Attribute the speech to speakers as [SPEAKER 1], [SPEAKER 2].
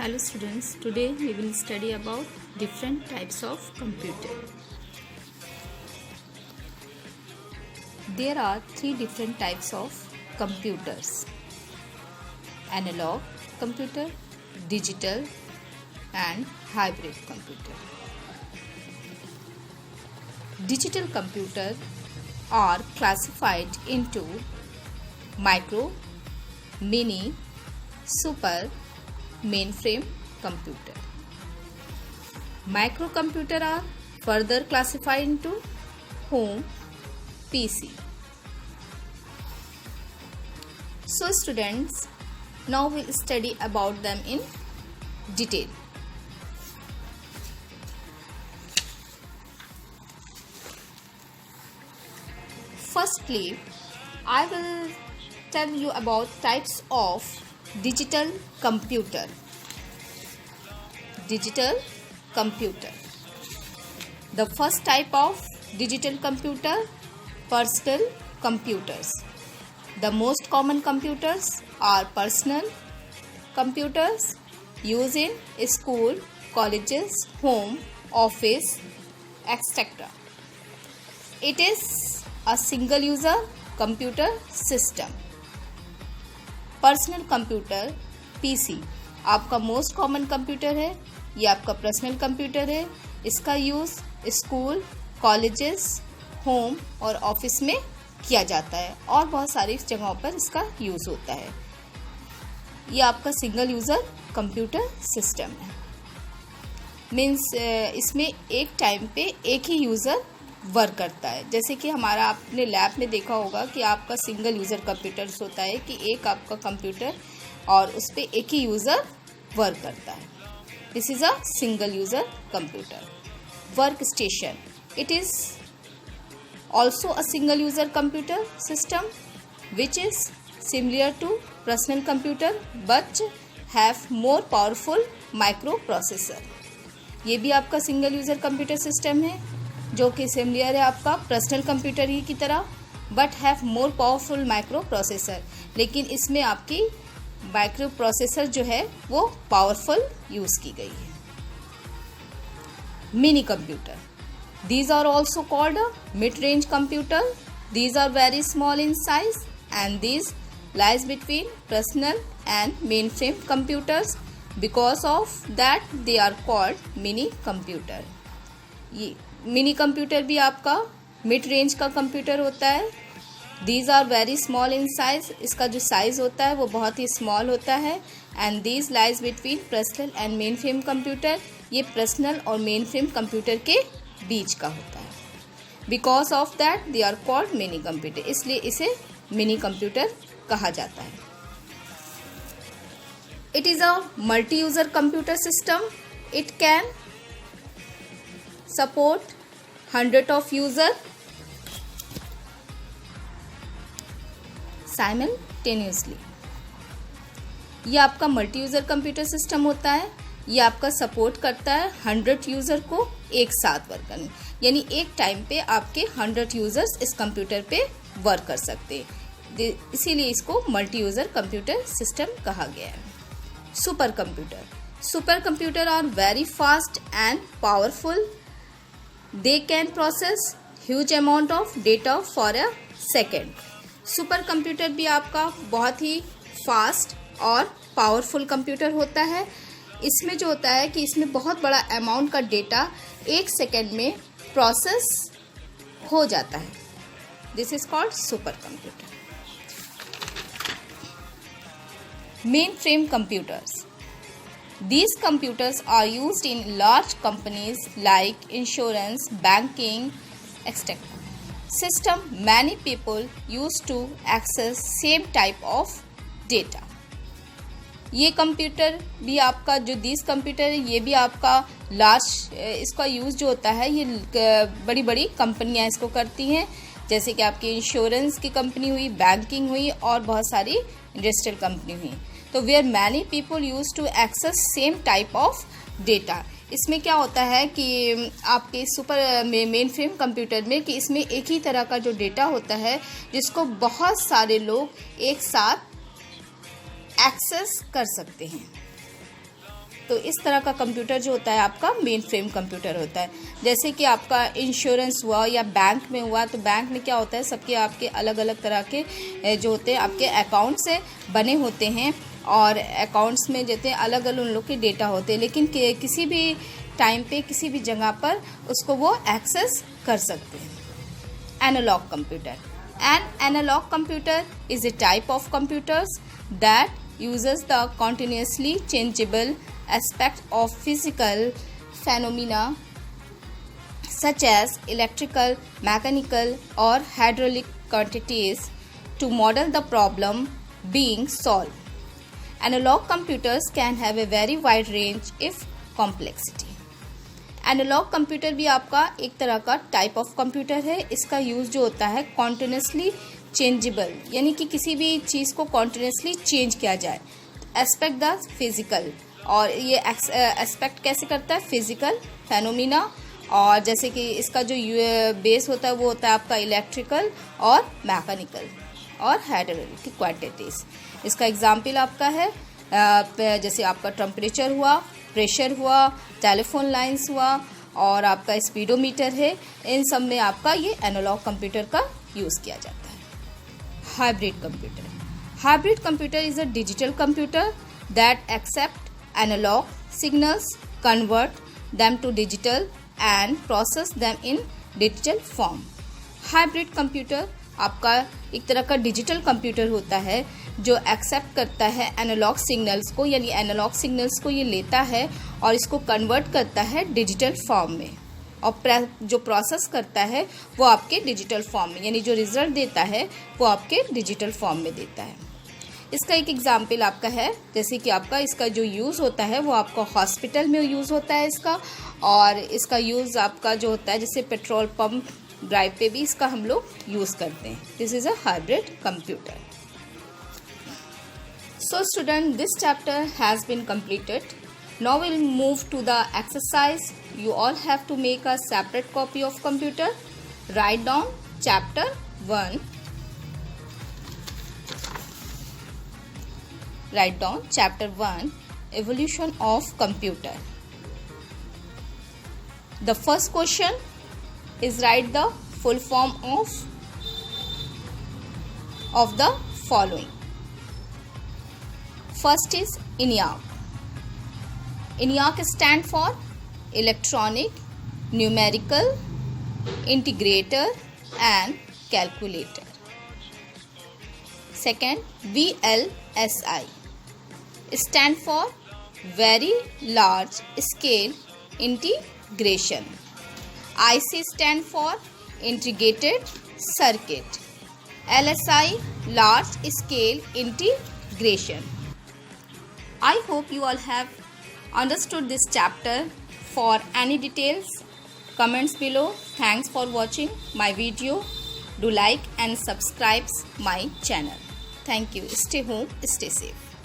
[SPEAKER 1] Hello students, today we will study about different types of computer. There are three different types of computers: analog computer, digital and hybrid computer. Digital computers are classified into micro, mini, super, mainframe computer. Microcomputer are further classified into home, PC. So students, now we'll study about them in detail. Firstly, I will tell you about types of digital computer. Digital computer. The first type of digital computer, personal computers. The most common computers are personal computers used in school, colleges, home, office, etc. It is a single user computer system. Personal computer PC आपका most common computer है, ये आपका personal computer है. इसका use school, colleges, home और office में किया जाता है और बहुत सारी जगहों पर इसका यूज़ होता है. ये आपका सिंगल यूज़र कंप्यूटर सिस्टम है. मीन्स इसमें एक टाइम पे एक ही यूज़र वर्क करता है. जैसे कि हमारा आपने लैब में देखा होगा कि आपका सिंगल यूज़र कंप्यूटर्स होता है कि एक आपका कंप्यूटर और उस पर एक ही यूज़र वर्क करता है. This is a single user computer. Workstation, it is also a single user computer system which is similar to personal computer but have more powerful microprocessor. ये भी आपका single user computer system है जो कि similar है आपका personal computer ही की तरह but have more powerful micro processor. लेकिन इसमें आपकी माइक्रो प्रोसेसर जो है वो पावरफुल यूज़ की गई है. Mini computer, these are also called mid range computer. These are very small in size and these lies between personal and mainframe computers. Because of that they are called mini computer. ये mini computer भी आपका mid range का computer होता है. These are very small in size, इसका जो size होता है वो बहुत ही स्मॉल होता है. And these lies between personal and mainframe computer, ये पर्सनल और मेन फ्रेम कंप्यूटर के बीच का होता है. Because of that they are called mini computer, इसलिए इसे मिनी कंप्यूटर कहा जाता है. It is a multi user computer system. It can support 100 of user simultaneously. ये आपका मल्टी यूज़र कंप्यूटर सिस्टम होता है. ये आपका सपोर्ट करता है 100 यूज़र को एक साथ वर्क करने. यानी एक टाइम पे आपके 100 यूज़र्स इस कंप्यूटर पे वर्क कर सकते हैं, इसीलिए इसको मल्टी यूज़र कंप्यूटर सिस्टम कहा गया है. Supercomputer. Supercomputer are very fast and powerful. They can process huge amount of data for a second. Super computer भी आपका बहुत ही फास्ट और पावरफुल कंप्यूटर होता है. इसमें जो होता है कि इसमें बहुत बड़ा अमाउंट का डेटा एक सेकेंड में प्रोसेस हो जाता है. This is called super computer. Main frame computers. These computers are used in large companies like insurance, banking, etc. System many people use to access same type of data. ये computer भी आपका जो this computer है ये भी आपका large, इसका use जो होता है ये बड़ी बड़ी कंपनियां इसको करती हैं. जैसे कि आपकी इंश्योरेंस की कंपनी हुई, बैंकिंग हुई और बहुत सारी इंडस्ट्रियल कंपनी हुई. तो where many people use to access same type of data. इसमें क्या होता है कि आपके सुपर मेन फ्रेम कंप्यूटर में कि इसमें एक ही तरह का जो डेटा होता है जिसको बहुत सारे लोग एक साथ एक्सेस कर सकते हैं. तो इस तरह का कंप्यूटर जो होता है आपका मेन फ्रेम कंप्यूटर होता है। जैसे कि आपका इंश्योरेंस हुआ या बैंक में हुआ, तो बैंक में क्या होता है, सबके आपके अलग अलग तरह के जो होते हैं आपके अकाउंट से बने होते हैं, और अकाउंट्स में जैसे अलग अलग उन लोग के डेटा होते हैं, लेकिन किसी भी टाइम पे किसी भी जगह पर उसको वो एक्सेस कर सकते हैं। Analog computer. An analog computer is a type of computers that uses the continuously changeable aspect of physical phenomena such as electrical, mechanical or hydraulic quantities to model the problem being solved. Analog computers can have a very wide range of complexity. Analog computer भी आपका एक तरह का type of computer है। इसका use जो होता है कॉन्टिन्यूसली चेंजेबल, यानी कि किसी भी चीज़ को कॉन्टिन्यूसली चेंज किया जाए। एस्पेक्ट द फिजिकल, और ये एस्पेक्ट कैसे करता है, फिजिकल फेनोमिना, और जैसे कि इसका जो बेस होता है वो होता है आपका इलेक्ट्रिकल और मैकेनिकल और हाइड्रोलिक क्वांटिटीज़। इसका एग्जाम्पल आपका है जैसे आपका टेम्परेचर हुआ, प्रेशर हुआ, टेलीफोन लाइंस हुआ और आपका स्पीडोमीटर है। इन सब में आपका ये एनालॉग कंप्यूटर का यूज़ किया जाता है। Hybrid computer. Hybrid computer is a digital computer that accept analog signals, convert them to digital and process them in digital form. हाइब्रिड कंप्यूटर आपका एक तरह का डिजिटल कंप्यूटर होता है जो एक्सेप्ट करता है एनालॉग सिग्नल्स को, यानी एनालॉग सिग्नल्स को ये लेता है और इसको कन्वर्ट करता है डिजिटल फॉर्म में, और जो प्रोसेस करता है वो आपके डिजिटल फॉर्म में, यानी जो रिजल्ट देता है वो आपके डिजिटल फॉर्म में देता है। इसका एक एग्जाम्पल आपका है, जैसे कि आपका इसका जो यूज़ होता है वो आपका हॉस्पिटल में यूज़ होता है इसका, और इसका यूज़ आपका जो होता है जैसे पेट्रोल पंप ड्राइव पे भी इसका हम लोग यूज़ करते हैं। This is a hybrid computer. So student, this chapter has been completed. Now we'll move to the exercise. You all have to make a separate copy of computer. Write down chapter 1. Write down chapter 1, Evolution of Computer. The first question is write the full form of the following. First is ENIAC. ENIAC stands for Electronic, Numerical, Integrator and Calculator. Second, VLSI stands for Very Large Scale Integration. IC stands for Integrated Circuit. LSI, Large Scale Integration. I hope you all have understood this chapter. For any details, comments below. Thanks for watching my video. Do like and subscribe my channel. Thank you. Stay home, stay safe.